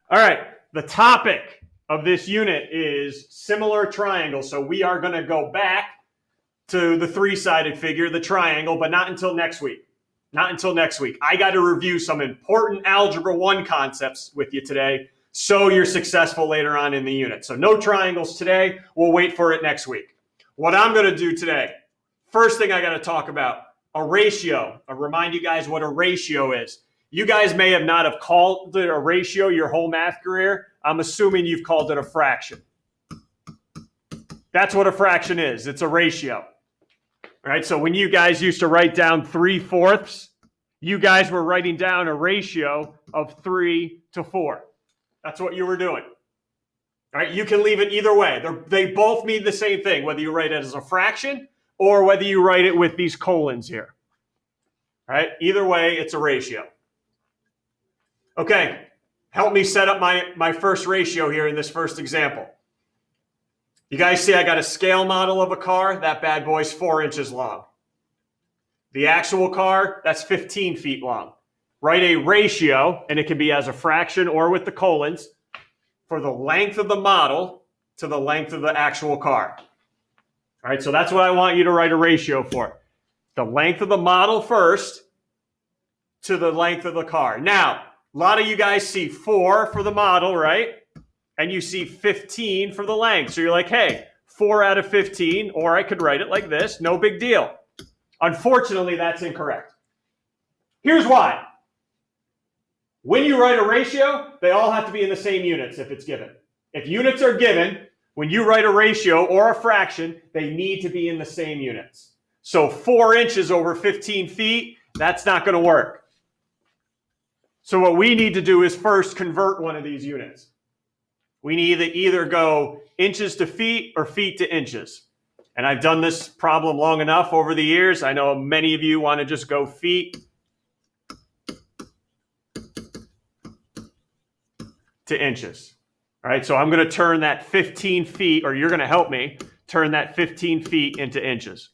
All right, the topic of this unit is similar triangles. So we are going to go back to the three-sided figure, the triangle, but not until next week. Not until next week. I got to review some important Algebra 1 concepts with you today so you're successful later on in the unit. So no triangles today. We'll wait for it next week. What I'm going to do today, first thing I got to talk about, a ratio. I'll remind you guys what a ratio is. You guys may have not have called it a ratio your whole math career. I'm assuming you've called it a fraction. That's what a fraction is. It's a ratio. All right, so when you guys used to write down 3/4, you guys were writing down a ratio of 3 to 4. That's what you were doing. All right, you can leave it either way. They both mean the same thing, whether you write it as a fraction or whether you write it with these colons here. All right, either way, it's a ratio. Okay, help me set up my first ratio here in this first example. You guys see I got a scale model of a car. That bad boy's 4 inches long. The actual car, that's 15 feet long. Write a ratio, and it can be as a fraction or with the colons, for the length of the model to the length of the actual car. All right, so that's what I want you to write a ratio for. The length of the model first to the length of the car. Now, a lot of you guys see 4 for the model, right? And you see 15 for the length. So you're like, hey, 4 out of 15, or I could write it like this, no big deal. Unfortunately, that's incorrect. Here's why. When you write a ratio, they all have to be in the same units if it's given. If units are given, when you write a ratio or a fraction, they need to be in the same units. So 4 inches over 15 feet, that's not going to work. So what we need to do is first convert one of these units. We need to either go inches to feet or feet to inches. And I've done this problem long enough over the years. I know many of you want to just go feet to inches. All right, so I'm going to turn that 15 feet, or you're going to help me turn that 15 feet into inches.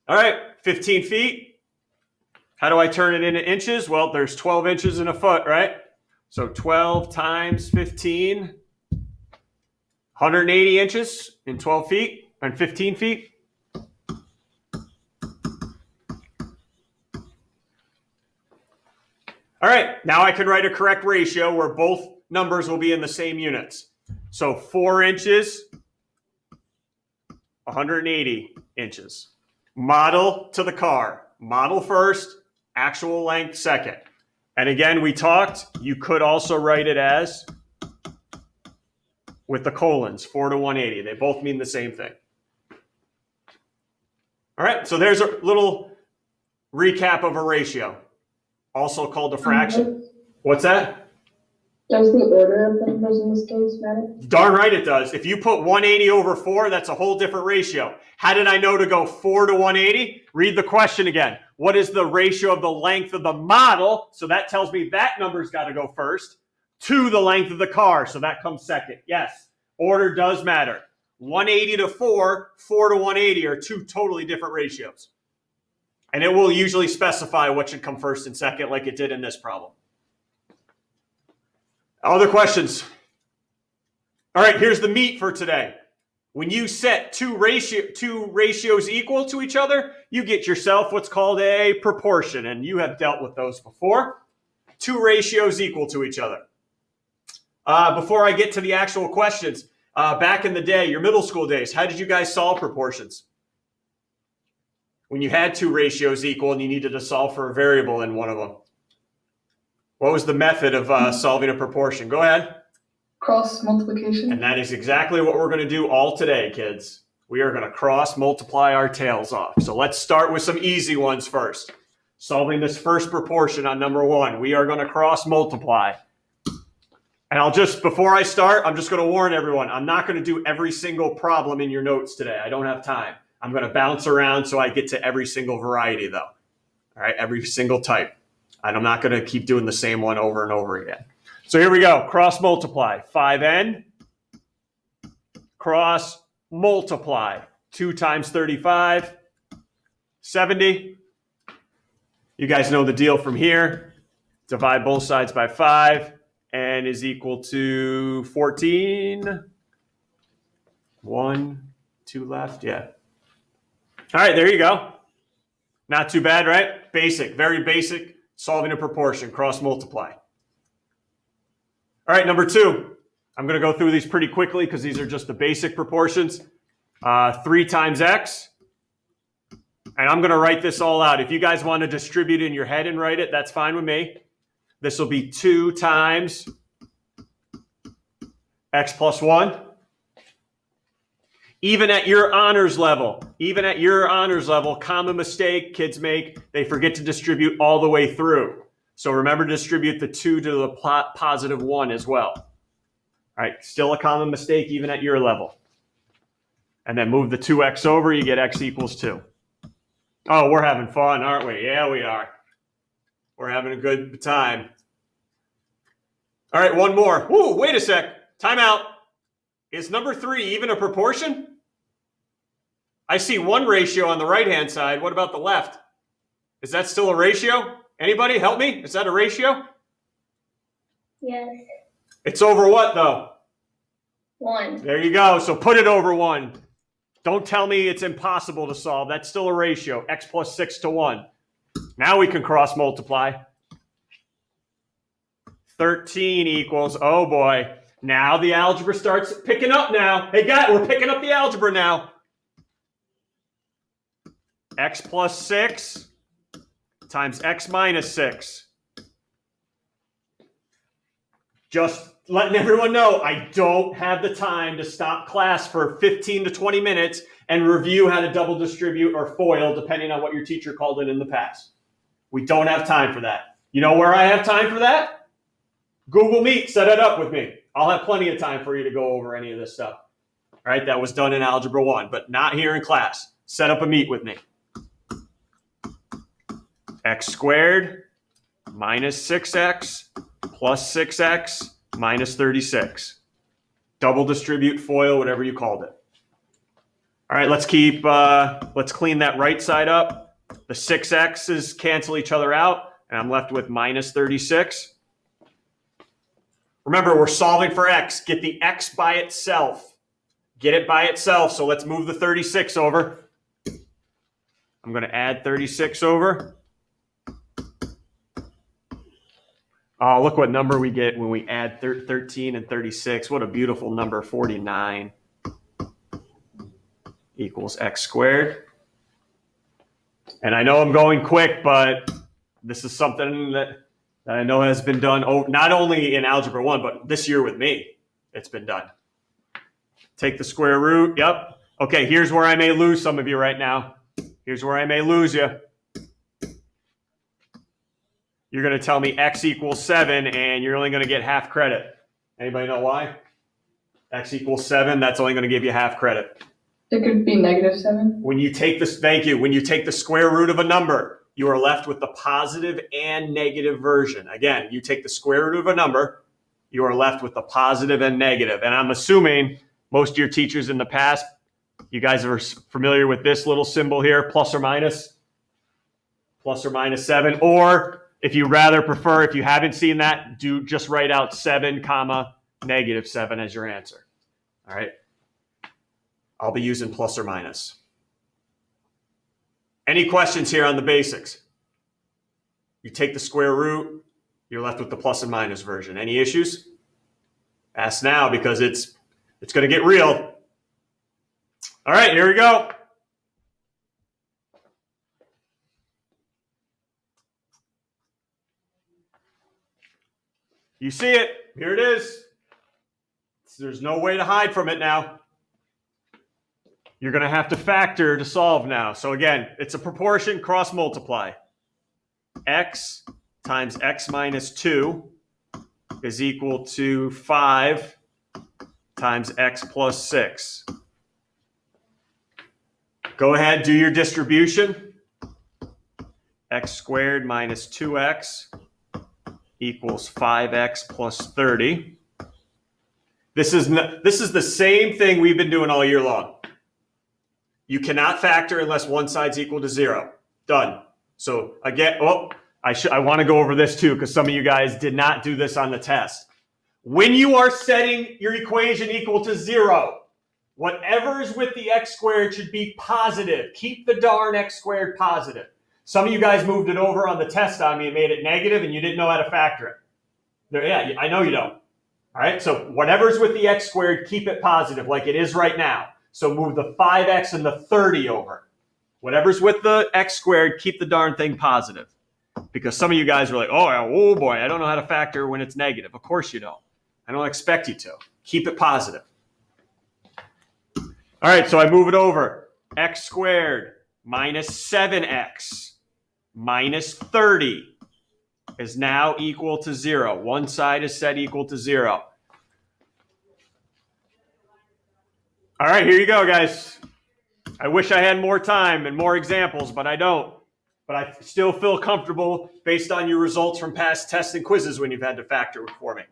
All right, 15 feet. How do I turn it into inches? Well, there's 12 inches in a foot, right? So 12 times 15, 180 inches in 12 feet and 15 feet. All right, now I can write a correct ratio where both numbers will be in the same units. So 4 inches, 180 inches. Model to the car. Model first, actual length second. And again, we talked, you could also write it as with the colons, 4 to 180. They both mean the same thing. All right, so there's a little recap of a ratio, also called a fraction. What's that? Does the order of the numbers in this case matter? Darn right it does. If you put 180 over 4, that's a whole different ratio. How did I know to go 4 to 180? Read the question again. What is the ratio of the length of the model? So that tells me that number's got to go first, to the length of the car. So that comes second. Yes, order does matter. 180 to 4, 4 to 180 are two totally different ratios. And it will usually specify what should come first and second, like it did in this problem. Other questions? All right, here's the meat for today. When you set two ratios equal to each other, you get yourself what's called a proportion, and you have dealt with those before. Two ratios equal to each other. Before I get to the actual questions, back in the day, your middle school days, how did you guys solve proportions? When you had two ratios equal and you needed to solve for a variable in one of them. What was the method of solving a proportion? Go ahead. Cross multiplication. And that is exactly what we're going to do all today, kids. We are going to cross multiply our tails off. So let's start with some easy ones first. Solving this first proportion on number 1. We are going to cross multiply. And before I start, I'm just going to warn everyone, I'm not going to do every single problem in your notes today. I don't have time. I'm going to bounce around so I get to every single variety though. All right, every single type. And I'm not going to keep doing the same one over and over again. So here we go. Cross multiply. 5n. Cross multiply. 2 times 35. 70. You guys know the deal from here. Divide both sides by 5, and is equal to 14. 1, 2 left, yeah. All right, there you go. Not too bad, right? Basic, very basic, solving a proportion, cross multiply. All right, number 2. I'm going to go through these pretty quickly because these are just the basic proportions. 3 times x. And I'm going to write this all out. If you guys want to distribute in your head and write it, that's fine with me. This will be 2 times x plus 1. Even at your honors level, common mistake kids make, they forget to distribute all the way through. So remember to distribute the 2 to the positive 1 as well. All right, still a common mistake even at your level. And then move the 2x over, you get x equals 2. Oh, we're having fun, aren't we? Yeah, we are. We're having a good time. All right, one more. Whoa, wait a sec. Time out. Is number 3 even a proportion? I see one ratio on the right-hand side. What about the left? Is that still a ratio? Anybody help me? Is that a ratio? Yes. It's over what, though? 1. There you go. So put it over 1. Don't tell me it's impossible to solve. That's still a ratio. X plus 6 to 1. Now we can cross multiply. 13 equals, oh boy. Now the algebra starts picking up now. Hey, guys, we're picking up the algebra now. X plus 6 times x minus 6. Just letting everyone know, I don't have the time to stop class for 15 to 20 minutes and review how to double distribute or FOIL, depending on what your teacher called it in the past. We don't have time for that. You know where I have time for that? Google Meet, set it up with me. I'll have plenty of time for you to go over any of this stuff. All right, that was done in Algebra 1, but not here in class. Set up a meet with me. X squared minus 6x plus 6x minus 36. Double distribute, FOIL, whatever you called it. All right, let's clean that right side up. The 6x's cancel each other out, and I'm left with minus 36. Remember, we're solving for x. Get the x by itself. Get it by itself, so let's move the 36 over. I'm going to add 36 over. Oh, look what number we get when we add 13 and 36. What a beautiful number, 49 equals x squared. And I know I'm going quick, but this is something that I know has been done not only in Algebra 1, but this year with me, it's been done. Take the square root, yep. Okay, here's where I may lose some of you right now. Here's where I may lose you. You're going to tell me x equals 7, and you're only going to get half credit. Anybody know why? X equals 7, that's only going to give you half credit. It could be -7. When you take this, thank you. When you take the square root of a number, you are left with the positive and negative version. Again, you take the square root of a number, you are left with the positive and negative. And I'm assuming most of your teachers in the past, you guys are familiar with this little symbol here, plus or minus 7. Or if you rather prefer, if you haven't seen that, just write out 7, -7 as your answer. All right. I'll be using plus or minus. Any questions here on the basics? You take the square root, you're left with the plus and minus version. Any issues? Ask now because it's going to get real. All right, here we go. You see it. Here it is. There's no way to hide from it now. You're going to have to factor to solve now. So again, it's a proportion, cross multiply. X times x minus 2 is equal to 5 times x plus 6. Go ahead, do your distribution. X squared minus 2x equals 5x plus 30. This is the same thing we've been doing all year long. You cannot factor unless one side's equal to 0. Done. So again, I want to go over this too, because some of you guys did not do this on the test. When you are setting your equation equal to 0, whatever is with the x squared should be positive. Keep the darn x squared positive. Some of you guys moved it over on the test on me and made it negative, and you didn't know how to factor it. Yeah, I know you don't. All right, so whatever's with the x squared, keep it positive like it is right now. So move the 5x and the 30 over. Whatever's with the x squared, keep the darn thing positive. Because some of you guys are like, oh boy, I don't know how to factor when it's negative. Of course you don't. I don't expect you to. Keep it positive. All right, so I move it over. X squared minus 7x minus 30 is now equal to 0. One side is set equal to 0. All right, here you go, guys. I wish I had more time and more examples, but I don't. But I still feel comfortable based on your results from past tests and quizzes when you've had to factor for me.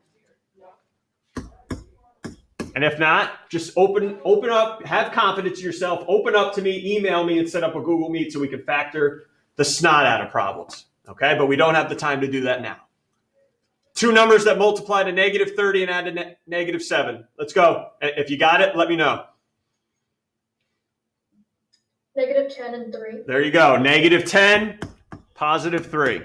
And if not, just open up, have confidence in yourself, open up to me, email me, and set up a Google Meet so we can factor the snot out of problems. Okay, but we don't have the time to do that now. Two numbers that multiply to negative 30 and add to negative 7. Let's go. If you got it, let me know. Negative 10 and 3. There you go. Negative 10, positive 3.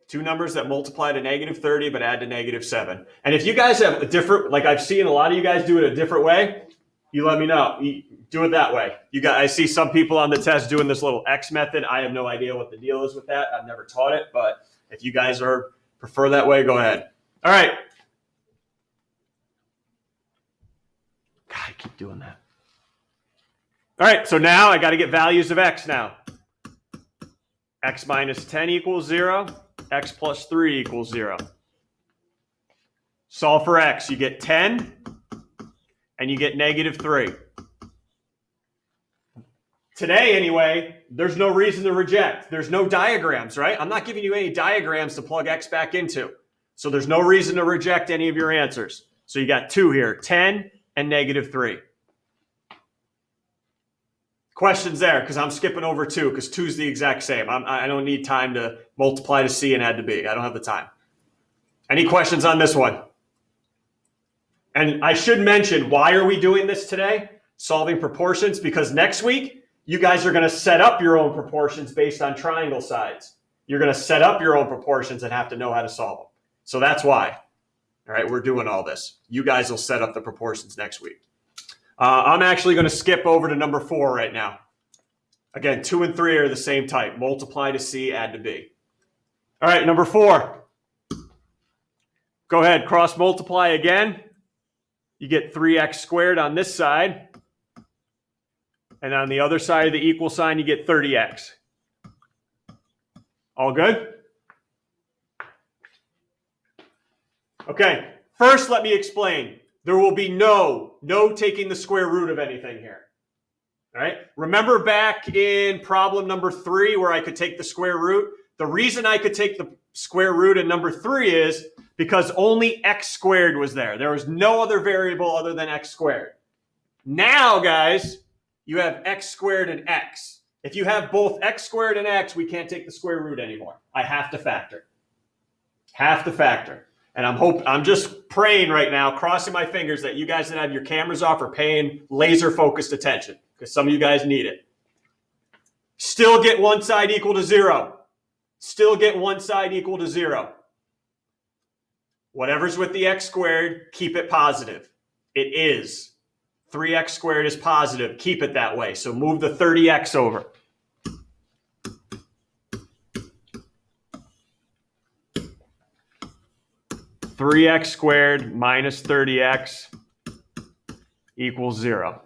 Two numbers that multiply to negative 30 but add to negative 7. And if you guys have a different, like I've seen a lot of you guys do it a different way, you let me know. You do it that way. I see some people on the test doing this little X method. I have no idea what the deal is with that. I've never taught it, but if you guys prefer that way, go ahead. All right. God, I keep doing that. All right, so now I got to get values of x now. X minus 10 equals 0. X plus 3 equals 0. Solve for x. You get 10 and you get negative 3. Today, anyway, there's no reason to reject. There's no diagrams, right? I'm not giving you any diagrams to plug x back into. So there's no reason to reject any of your answers. So you got 2 here, 10 and negative 3. Questions there, because I'm skipping over 2, because 2 is the exact same. I don't need time to multiply to C and add to B. I don't have the time. Any questions on this one? And I should mention, why are we doing this today? Solving proportions, because next week, you guys are going to set up your own proportions based on triangle sides. You're going to set up your own proportions and have to know how to solve them. So that's why. All right, we're doing all this. You guys will set up the proportions next week. I'm actually going to skip over to number 4 right now. Again, 2 and 3 are the same type. Multiply to C, add to B. All right, number 4. Go ahead, cross multiply again. You get 3x squared on this side. And on the other side of the equal sign, you get 30x. All good? Okay, first let me explain. There will be no taking the square root of anything here. All right? Remember back in problem number 3 where I could take the square root? The reason I could take the square root in number 3 is because only x squared was there. There was no other variable other than x squared. Now, guys, you have x squared and x. If you have both x squared and x, we can't take the square root anymore. I have to factor. Have to factor. And I'm just praying right now, crossing my fingers that you guys that have your cameras off are paying laser focused attention, because some of you guys need it. Still get one side equal to 0. Still get one side equal to 0. Whatever's with the x squared, keep it positive. It is. 3x squared is positive. Keep it that way. So move the 30x over. (3x squared minus 30x equals 0.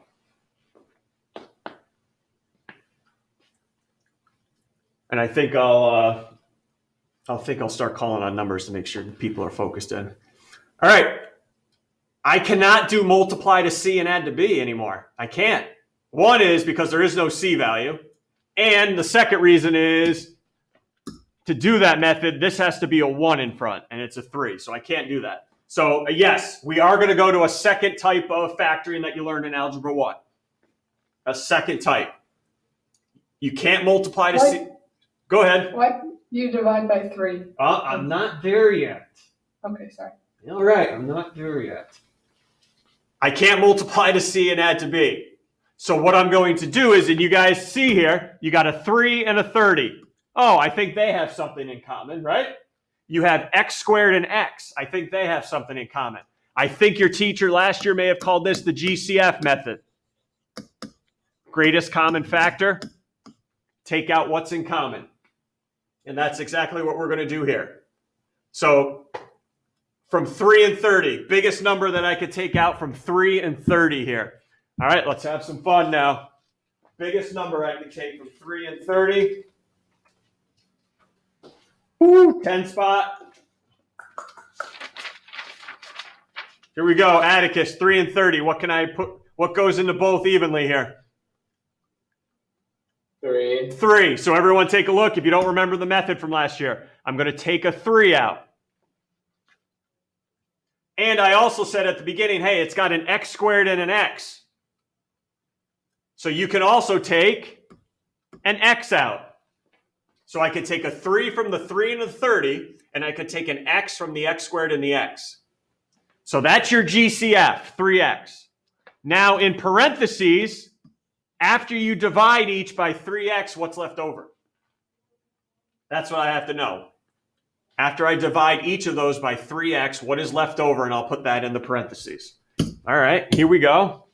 And I think I'll start calling on numbers to make sure people are focused in. All right. I cannot do multiply to C and add to B anymore. I can't. One is because there is no C value. And the second reason is to do that method, this has to be a 1 in front, and it's a 3. So I can't do that. So yes, we are going to go to a second type of factoring that you learned in Algebra 1. A second type. You can't multiply to C. Go ahead. Why you divide by 3? I'm not there yet. Okay, sorry. All right, I'm not there yet. I can't multiply to C and add to B. So what I'm going to do is, and you guys see here, you got a 3 and a 30. Oh, I think they have something in common, right? You have x squared and x. I think they have something in common. I think your teacher last year may have called this the Gcf method. Greatest common factor. Take out what's in common. And that's exactly what we're going to do here. So from 3 and 30, biggest number that I could take out from 3 and 30 here. All right, let's have some fun now. Biggest number I could take from 3 and 30. Woo, 10 spot. Here we go, Atticus, 3 and 30. What can I put? What goes into both evenly here? 3. 3. So everyone take a look. If you don't remember the method from last year, I'm going to take a 3 out. And I also said at the beginning, hey, it's got an x squared and an x. So you can also take an x out. So I could take a 3 from the 3 and the 30, and I could take an x from the x squared and the x. So that's your GCF, 3x. Now in parentheses, after you divide each by 3x, what's left over? That's what I have to know. After I divide each of those by 3x, what is left over? And I'll put that in the parentheses. All right, here we go.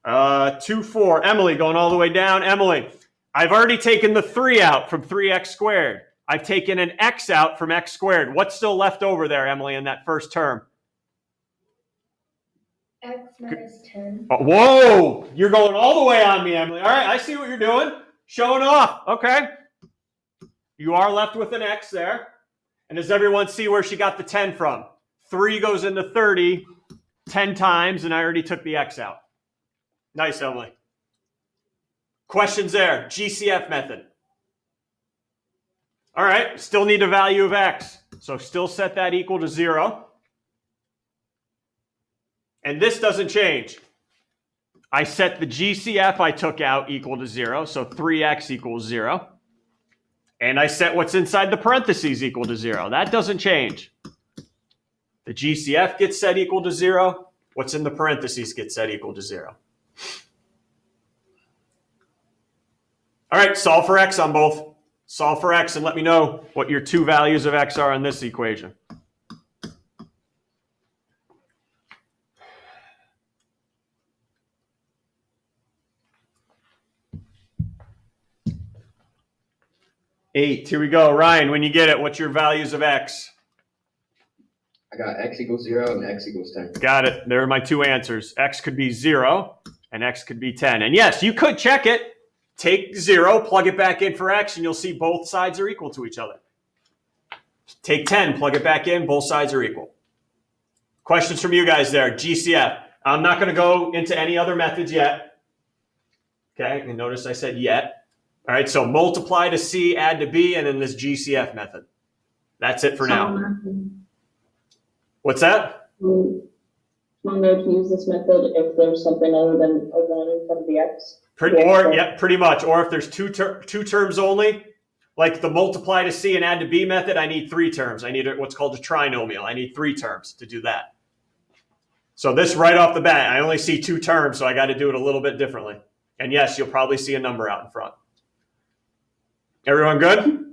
2, 4. Emily, going all the way down. Emily, I've already taken the 3 out from 3x squared. I've taken an x out from x squared. What's still left over there, Emily, in that first term? X minus 10. Oh, whoa, you're going all the way on me, Emily. All right, I see what you're doing. Showing off. Okay. You are left with an x there. And does everyone see where she got the 10 from? 3 goes into 30 10 times, and I already took the x out. Nice, Emily. Questions there. GCF method. All right, still need a value of x. So still set that equal to 0. And this doesn't change. I set the GCF I took out equal to 0, so 3x equals 0. And I set what's inside the parentheses equal to 0. That doesn't change. The GCF gets set equal to 0. What's in the parentheses gets set equal to 0. All right, solve for x on both. Solve for x and let me know what your two values of x are in this equation. Eight. Here we go. Ryan, when you get it, what's your values of x? I got x equals 0 and x equals 10. Got it. There are my two answers. X could be 0 and x could be 10. And yes, you could check it. Take 0, plug it back in for x, and you'll see both sides are equal to each other. Take 10, plug it back in, both sides are equal. Questions from you guys there. GCF. I'm not going to go into any other methods yet. Okay, and notice I said yet. All right, so multiply to C, add to B, and then this GCF method. That's it for now. What's that? I'm going to use this method if there's something other than a 1 in front of the x. Pretty much. Or if there's two terms only, like the multiply to C and add to B method, I need 3 terms. I need what's called a trinomial. I need 3 terms to do that. So this right off the bat, I only see 2 terms, so I got to do it a little bit differently. And yes, you'll probably see a number out in front. Everyone good?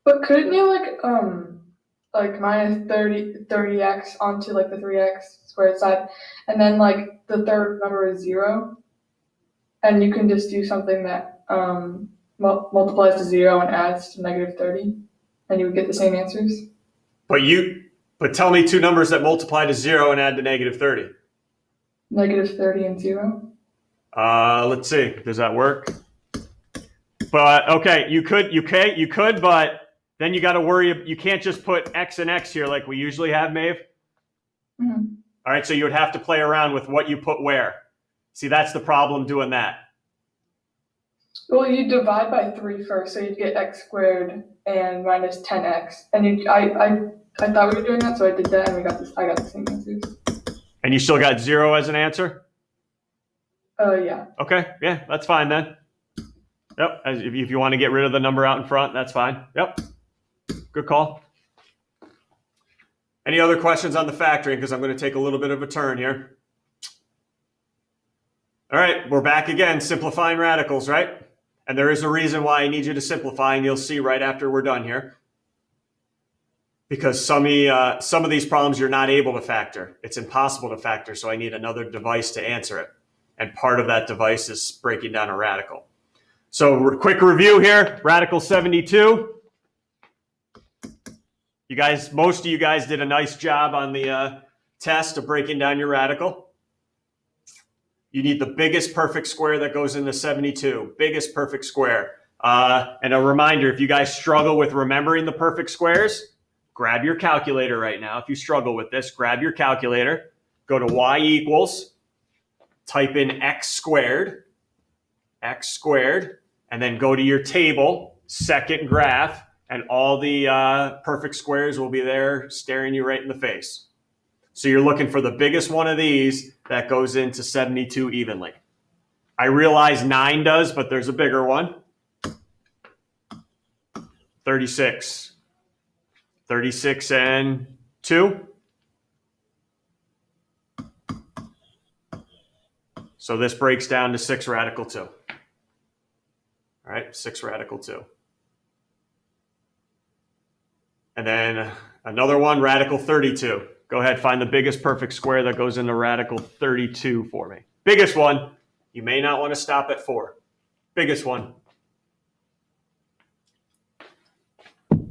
But couldn't you like minus 30x onto like the 3x squared side, and then like the third number is 0, and you can just do something that multiplies to 0 and adds to negative 30, and you would get the same answers? But tell me 2 numbers that multiply to 0 and add to negative 30. Negative 30 and 0. Let's see. Does that work? But okay, you could, but then you got to worry. You can't just put x and x here like we usually have, Maeve. Mm-hmm. All right, so you would have to play around with what you put where. See, that's the problem doing that. Well, you divide by 3 first, so you'd get x squared and minus 10x. And I thought we were doing that, so I did that, and I got the same answers. And you still got 0 as an answer? Yeah. Okay, yeah, that's fine then. Yep. If you want to get rid of the number out in front, that's fine. Yep. Good call. Any other questions on the factoring? Because I'm going to take a little bit of a turn here. All right, we're back again, simplifying radicals, right? And there is a reason why I need you to simplify, and you'll see right after we're done here. Because some of these problems you're not able to factor. It's impossible to factor, so I need another device to answer it. And part of that device is breaking down a radical. So quick review here, radical 72. Most of you guys did a nice job on the test of breaking down your radical. You need the biggest perfect square that goes into 72, biggest perfect square. And a reminder, if you guys struggle with remembering the perfect squares, grab your calculator right now. If you struggle with this, grab your calculator, go to y equals, type in x squared, and then go to your table, second graph, and all the perfect squares will be there staring you right in the face. So you're looking for the biggest one of these that goes into 72 evenly. I realize 9 does, but there's a bigger one. 36. 36 and 2. So this breaks down to 6 radical 2. All right, 6 radical 2. And then another one, radical 32. Go ahead, find the biggest perfect square that goes into radical 32 for me. Biggest one. You may not want to stop at 4. Biggest one.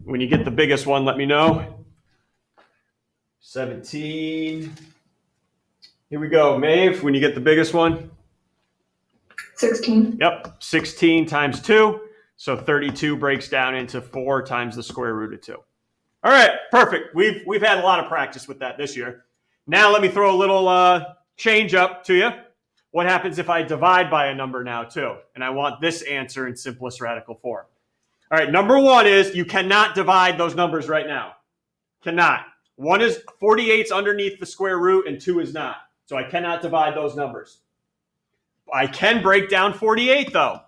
When you get the biggest one, let me know. 17. Here we go. Maeve, when you get the biggest one. 16. Yep, 16 times 2. So 32 breaks down into 4 times the square root of 2. All right, perfect. We've had a lot of practice with that this year. Now let me throw a little change up to you. What happens if I divide by a number now too? And I want this answer in simplest radical form. All right, number 1 is you cannot divide those numbers right now. Cannot. 1 is 48's underneath the square root and 2 is not. So I cannot divide those numbers. I can break down 48 though.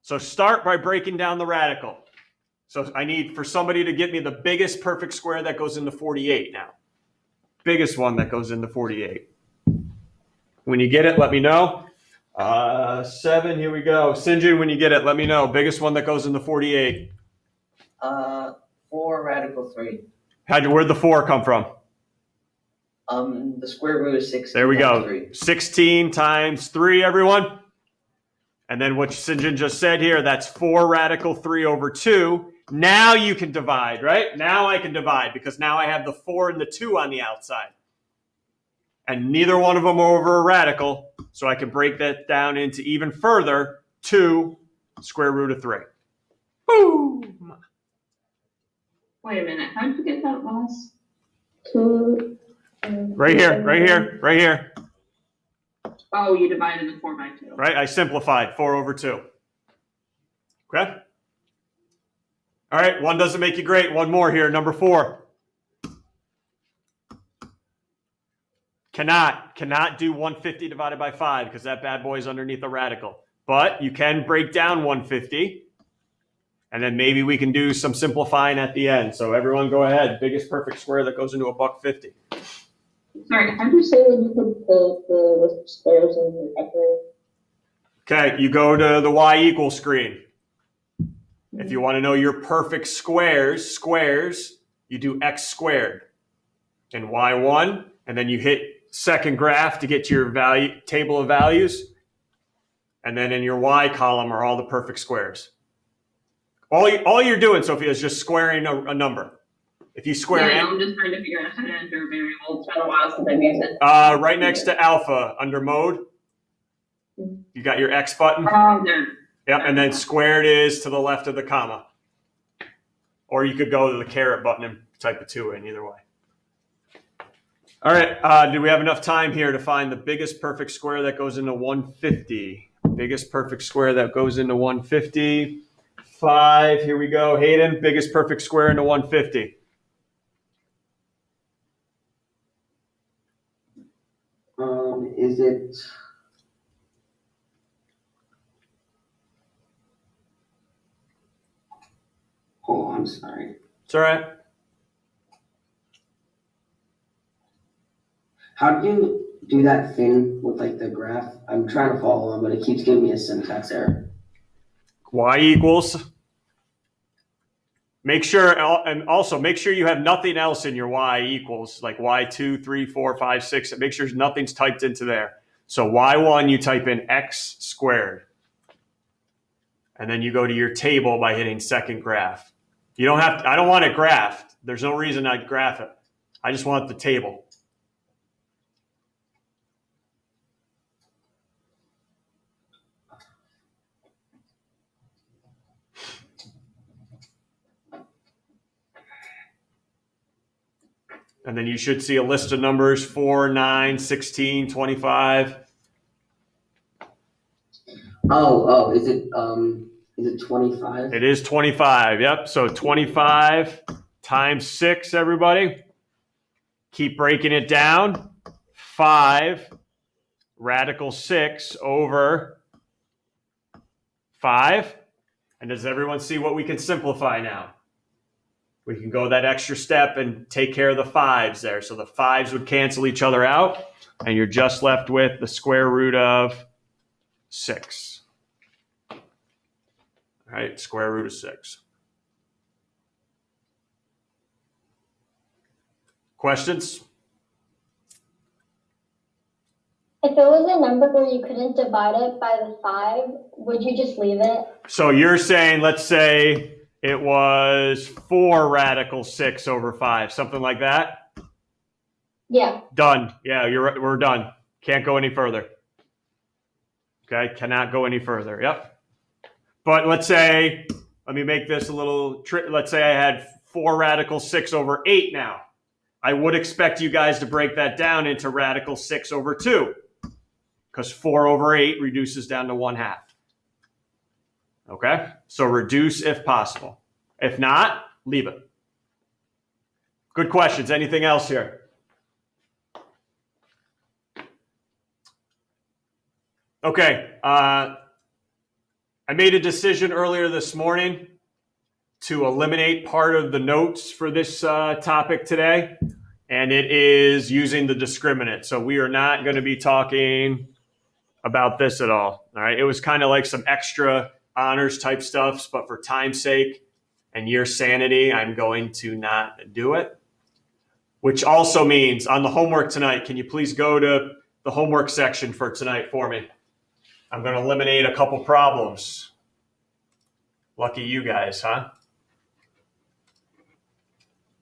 So start by breaking down the radical. So I need for somebody to get me the biggest perfect square that goes into 48 now. Biggest one that goes into 48. When you get it, let me know. 7, here we go. Sinjin, when you get it, let me know. Biggest one that goes into 48. 4 radical 3. Where'd the 4 come from? The square root is 16. There we go. 3. 16 times 3, everyone. And then what Sinjin just said here, that's 4 radical 3 over 2. Now you can divide, right? Now I can divide because now I have the 4 and the 2 on the outside. And neither one of them are over a radical, so I can break that down into even further, 2 square root of 3. Boom! Wait a minute, how did you get that last 2? Right here. Oh, you divided the 4 by 2. Right, I simplified 4 over 2. Okay? All right, 1 doesn't make you great. One more here, number 4. Cannot do 150 divided by 5 because that bad boy is underneath a radical. But you can break down 150. And then maybe we can do some simplifying at the end. So everyone go ahead. Biggest perfect square that goes into a $1.50. Sorry, how do you say when you put the squares in the calculator? Okay, you go to the y equals screen. If you want to know your perfect squares, you do x squared and y1, and then you hit second graph to get to your table of values. And then in your y column are all the perfect squares. All you're doing, Sophia, is just squaring a number. If you square it, I'm just trying to figure out how to enter a variable. It's been a while since I've used it. right next to alpha under mode, you got your X button. There. Yep, and then squared is to the left of the comma. Or you could go to the caret button and type a 2 in, either way. All right, do we have enough time here to find the biggest perfect square that goes into 150? Biggest perfect square that goes into 150. 5, here we go. Hayden, biggest perfect square into 150. Is it Oh, I'm sorry. It's all right. How do you do that thing with like the graph? I'm trying to follow along, but it keeps giving me a syntax error. Y equals. Make sure, and also make sure you have nothing else in your Y equals, like Y2, 3, 4, 5, 6. Make sure nothing's typed into there. So Y1, you type in X squared. And then you go to your table by hitting second graph. You don't have to, I don't want it graphed. There's no reason I'd graph it. I just want the table. And then you should see a list of numbers 4, 9, 16, 25. Oh, is it 25? It is 25. Yep. So 25 times 6, everybody. Keep breaking it down. 5 radical 6 over 5. And does everyone see what we can simplify now? We can go that extra step and take care of the 5s there. So the 5s would cancel each other out, and you're just left with the square root of 6. All right, square root of 6. Questions? If it was a number where you couldn't divide it by the 5, would you just leave it? So you're saying, let's say it was 4 radical 6 over 5, something like that? Yeah. Done. Yeah, we're done. Can't go any further. Okay, cannot go any further. Yep. But let's say, let me make this a little trick. Let's say I had 4 radical 6 over 8 now. I would expect you guys to break that down into radical 6 over 2, because 4 over 8 reduces down to 1/2. Okay, so reduce if possible. If not, leave it. Good questions. Anything else here? Okay, I made a decision earlier this morning to eliminate part of the notes for this topic today, and it is using the discriminant. So we are not going to be talking about this at all. All right, it was kind of like some extra honors type stuff, but for time's sake and your sanity, I'm going to not do it. Which also means on the homework tonight, can you please go to the homework section for tonight for me? I'm going to eliminate a couple problems. Lucky you guys, huh?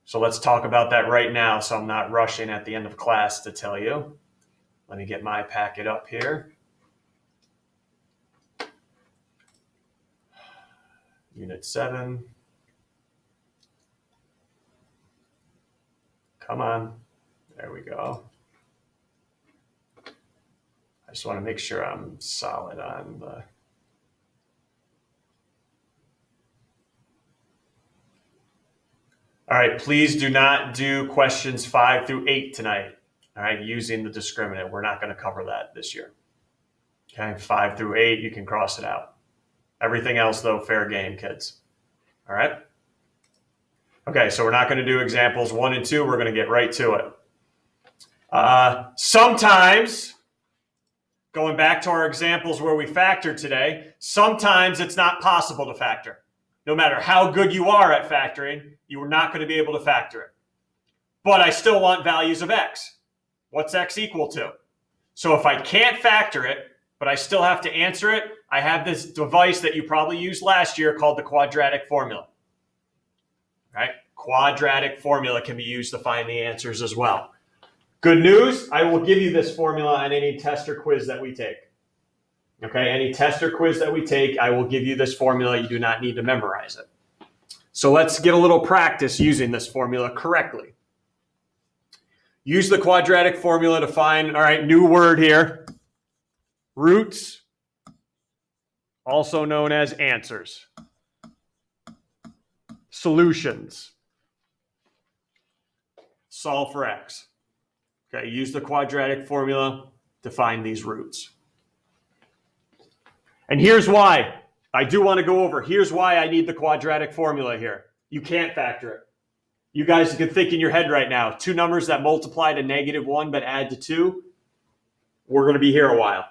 So let's talk about that right now, so I'm not rushing at the end of class to tell you. Let me get my packet up here. Unit 7. Come on. There we go. I just want to make sure I'm solid on the... All right, please do not do questions 5 through 8 tonight. All right, using the discriminant. We're not going to cover that this year. Okay, 5 through 8, you can cross it out. Everything else, though, fair game, kids. All right? Okay, so we're not going to do examples 1 and 2. We're going to get right to it. Sometimes, going back to our examples where we factored today, sometimes it's not possible to factor. No matter how good you are at factoring, you are not going to be able to factor it. But I still want values of x. What's x equal to? So if I can't factor it, but I still have to answer it, I have this device that you probably used last year called the quadratic formula. Right? Quadratic formula can be used to find the answers as well. Good news, I will give you this formula on any test or quiz that we take. Okay, any test or quiz that we take, I will give you this formula. You do not need to memorize it. So let's get a little practice using this formula correctly. Use the quadratic formula to find, all right, new word here, roots, also known as answers. Solutions. Solve for x. Okay, use the quadratic formula to find these roots. And here's why. I do want to go over, here's why I need the quadratic formula here. You can't factor it. You guys can think in your head right now, two numbers that multiply to -1 but add to 2, we're going to be here a while.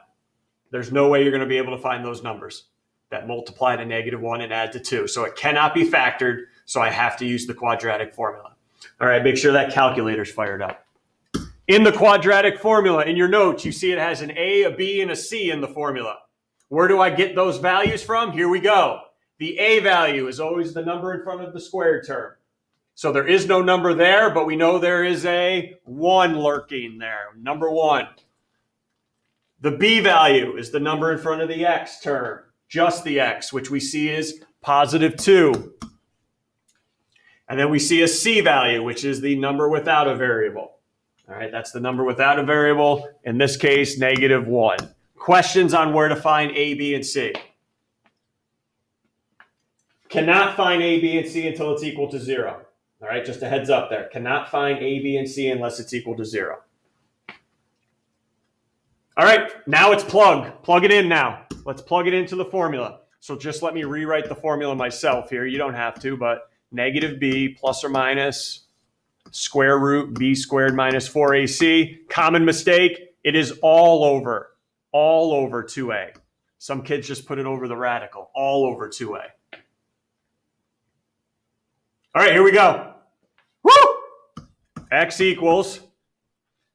There's no way you're going to be able to find those numbers that multiply to -1 and add to 2. So it cannot be factored, so I have to use the quadratic formula. All right, make sure that calculator's fired up. In the quadratic formula, in your notes, you see it has an A, a B, and a C in the formula. Where do I get those values from? Here we go. The A value is always the number in front of the squared term. So there is no number there, but we know there is a 1 lurking there, number 1. The B value is the number in front of the X term, just the X, which we see is +2. And then we see a C value, which is the number without a variable. All right, that's the number without a variable. In this case, -1. Questions on where to find A, B, and C? Cannot find A, B, and C until it's equal to 0. All right, just a heads up there. Cannot find A, B, and C unless it's equal to 0. All right, now it's plug. Plug it in now. Let's plug it into the formula. So just let me rewrite the formula myself here. You don't have to, but -b plus or minus square root b squared minus 4ac. Common mistake, it is all over 2a. Some kids just put it over the radical, all over 2a. All right, here we go. Woo! X equals,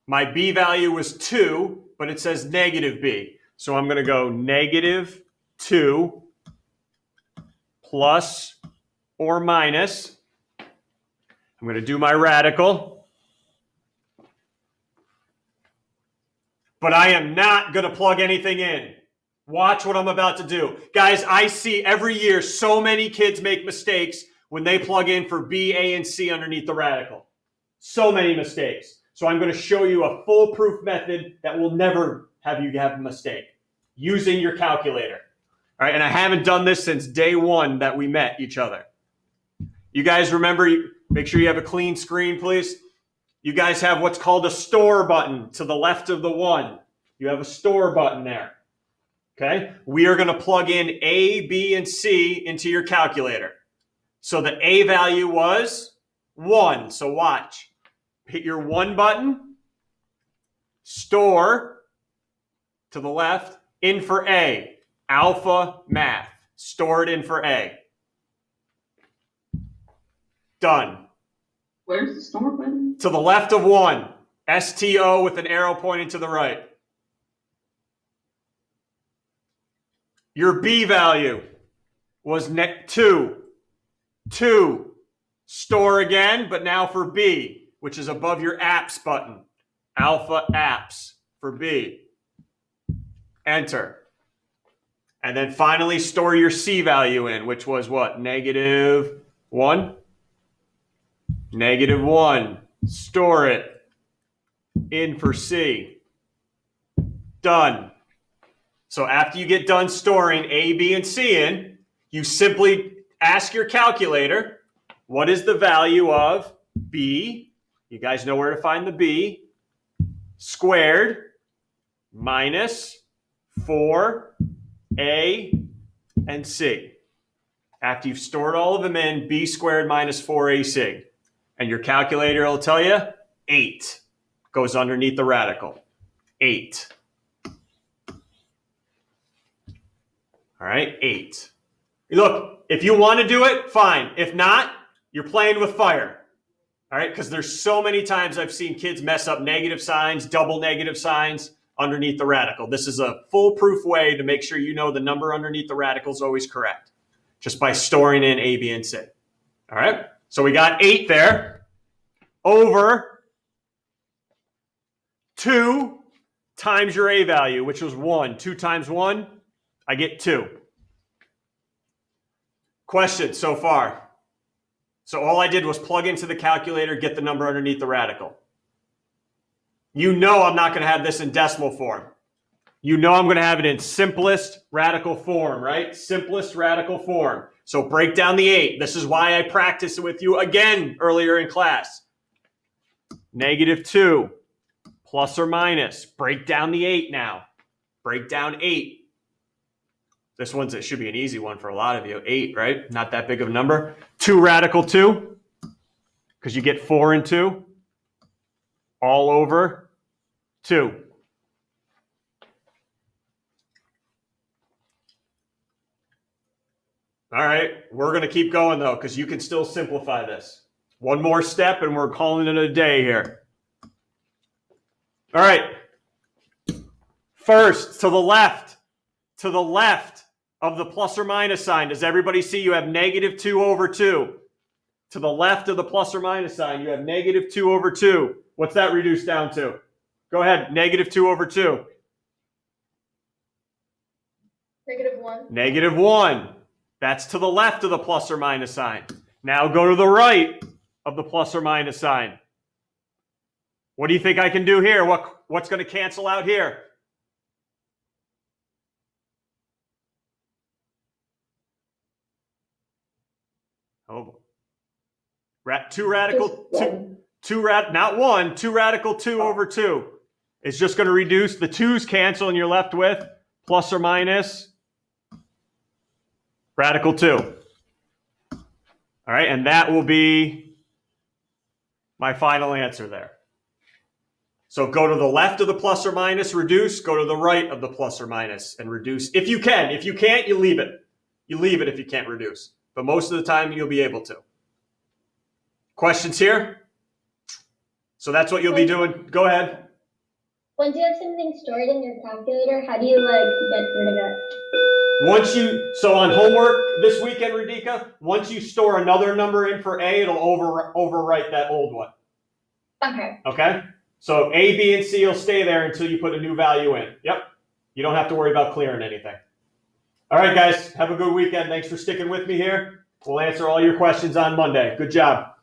my b value was 2, but it says -b. So I'm going to go -2 plus or minus. I'm going to do my radical. But I am not going to plug anything in. Watch what I'm about to do. Guys, I see every year so many kids make mistakes when they plug in for B, A, and C underneath the radical. So many mistakes. So I'm going to show you a foolproof method that will never have you have a mistake using your calculator. All right, and I haven't done this since day 1 that we met each other. You guys remember, make sure you have a clean screen, please. You guys have what's called a store button to the left of the 1. You have a store button there. Okay, we are going to plug in A, B, and C into your calculator. So the A value was 1. So watch. Hit your 1 button, store to the left, in for A, alpha math. Store it in for A. Done. Where's the store button? To the left of 1, STO with an arrow pointing to the right. Your B value was 2. 2. Store again, but now for B, which is above your apps button. Alpha apps for B. Enter. And then finally store your C value in, which was what? -1? -1. Store it in for C. Done. So after you get done storing A, B, and C in, you simply ask your calculator, what is the value of B? You guys know where to find the B. Squared minus 4A and C. After you've stored all of them in, B squared minus 4AC. And your calculator will tell you 8 goes underneath the radical. 8. All right, 8. Look, if you want to do it, fine. If not, you're playing with fire. All right, because there's so many times I've seen kids mess up negative signs, double negative signs underneath the radical. This is a foolproof way to make sure you know the number underneath the radical is always correct, just by storing in A, B, and C. All right, so we got 8 there over 2 times your A value, which was 1. 2 times 1, I get 2. Questions so far? So all I did was plug into the calculator, get the number underneath the radical. You know I'm not going to have this in decimal form. You know I'm going to have it in simplest radical form, right? Simplest radical form. So break down the 8. This is why I practiced with you again earlier in class. -2 plus or minus. Break down the 8 now. Break down 8. This one's, it should be an easy one for a lot of you. 8, right? Not that big of a number. 2 radical 2, because you get 4 and 2 all over 2. All right, we're going to keep going, though, because you can still simplify this. One more step, and we're calling it a day here. All right. First, to the left of the plus or minus sign. Does everybody see you have negative 2 over 2? To the left of the plus or minus sign, you have negative 2 over 2. What's that reduced down to? Go ahead, negative 2 over 2. -1. Negative 1. That's to the left of the plus or minus sign. Now go to the right of the plus or minus sign. What do you think I can do here? What's going to cancel out here? Oh, 2 radical 2 radical 2 over 2. It's just going to reduce, the 2's cancel, and you're left with plus or minus radical 2. All right, and that will be my final answer there. So go to the left of the plus or minus, reduce. Go to the right of the plus or minus and reduce. If you can. If you can't, you leave it. You leave it if you can't reduce. But most of the time, you'll be able to. Questions here? So that's what you'll be doing. Go ahead. Once you have something stored in your calculator, how do you get rid of it? So on homework this weekend, Radhika, once you store another number in for A, it'll overwrite that old one. Okay. Okay? So A, B, and C will stay there until you put a new value in. Yep. You don't have to worry about clearing anything. All right, guys. Have a good weekend. Thanks for sticking with me here. We'll answer all your questions on Monday. Good job.